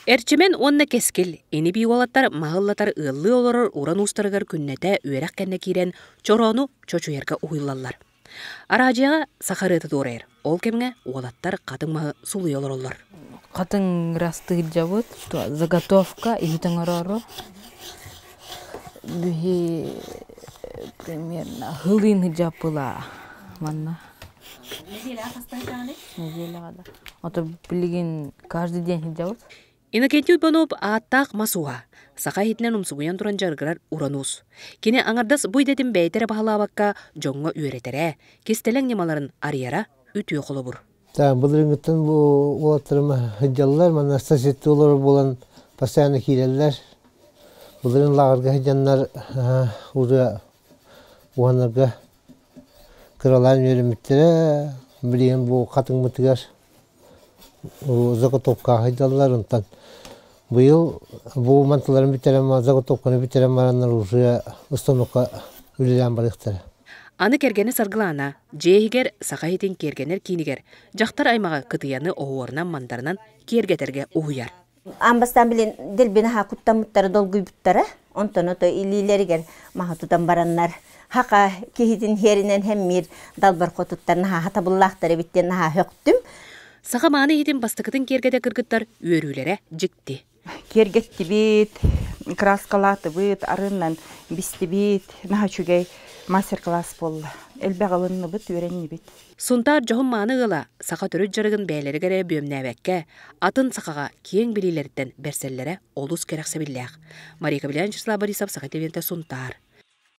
Эрчемен онна кескил, ини биолаттар мағыллатар ыллы олорор уран устарыгар күннете үерек кенне кирен чорону чочуерга уйлаллар. Аражыга сахарыты дорайыр. Ол кемге уолаттар кадың мағы сулы олороллар. Кадың расты жабыт, заготовка, ихитен орору. Бихи примерно хылын жапыла манна. Неделя ахастайтаны? Неделя гада. Ото билигин каждый день жабыт. Инакенти ұйбанып аттақ масуға. Сақа хитінен умсугуян туран жаргырар уранус. Кене аңардас бұйдетін бәйтері бағалабаққа жоңға үйретере. Кестелен немаларын арияра үтіе қолы бұр. Бұл рүнгіттен бұл олаттырыма хыджалылар, мана стасетті олар болан постоянно кейлелер. Бұл рүн лағырға хыджанлар ұры уанарға кыраларын өреметтері. Білеген бұл қатың мұтығар заготовка хыджалылар ұнтан. Бұл мантыларын бітерем, заготовканы бітерем аранлар уже установка үлелен барықтары. Аны кергені саргылана, жейгер сақайытын кергенер кейнігер, жақтар аймаға кытыяны оғуарынан мандарынан кергетерге уғыяр. Амбастан білен делбені ха құттан мұттары долгый бұттары, онтан ото илилерігер маға тұтан баранлар. Хақа кейтін херінен хеммир далбар қотыттарына ха хатабыллақтары біттен ха хөктім. Сақа маны хитин бастықытын кергеде кыргыттар өрүлері жікті. Кергетті бит, краскалаты бит, арыннан бісті бит, наға чүгей мастер-класс болы. Элбәғалынны бит, өренні бит. Сунтар жоғын маны ғыла, сақа түрі жарығын бәйлері гәрі бөмнәбәкке, атын сақаға кең білелерден бәрселлері олус керексе білләқ. Мария Кабелян, Числа Борисов, Сақа Телевенті, Сунтар.